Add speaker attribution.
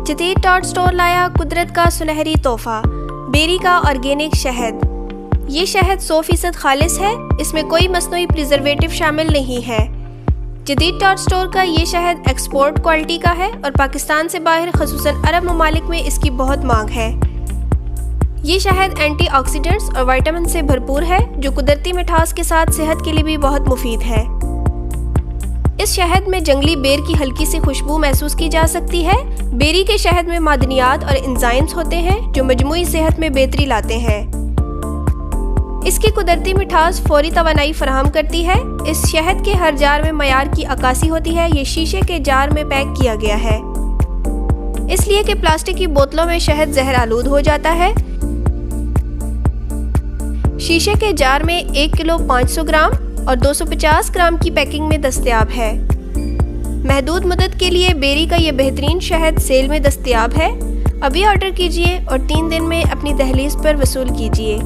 Speaker 1: जदीद dot store लाया कुदरत का सुनहरी तोहफा, बेरी का ऑर्गेनिक शहद। ये शहद 100% खालिस है, इसमें कोई मसनूई प्रिजर्वेटिव शामिल नहीं है। जदीद डॉट स्टोर का ये शहद एक्सपोर्ट क्वालिटी का है और पाकिस्तान से बाहर ख़ुसूसन अरब ममालिक में इसकी बहुत मांग है। ये शहद एंटीऑक्सीडेंट्स और विटामिन से भरपूर है, जो कुदरती मिठास के साथ सेहत के लिए भी बहुत मुफीद है। इस शहद में जंगली बेर की हल्की सी खुशबू महसूस की जा सकती है। बेरी के शहद में मादनियात और एंजाइम्स होते हैं जो मजमूई सेहत में बेहतरी लाते हैं। इसकी कुदरती मिठास फौरी तवानाई फराहम करती है। इस शहद के हर जार में मयार की अक्कासी होती है। ये शीशे के जार में पैक किया गया है, इसलिए कि प्लास्टिक की बोतलों में शहद जहर आलूद हो जाता है। शीशे के जार में 1 किलो 500 ग्राम और 250 ग्राम की पैकिंग में दस्तयाब है। महदूद मुद्दत के लिए बेरी का ये बेहतरीन शहद सेल में दस्तयाब है। अभी ऑर्डर कीजिए और 3 दिन में अपनी दहलीज पर वसूल कीजिए।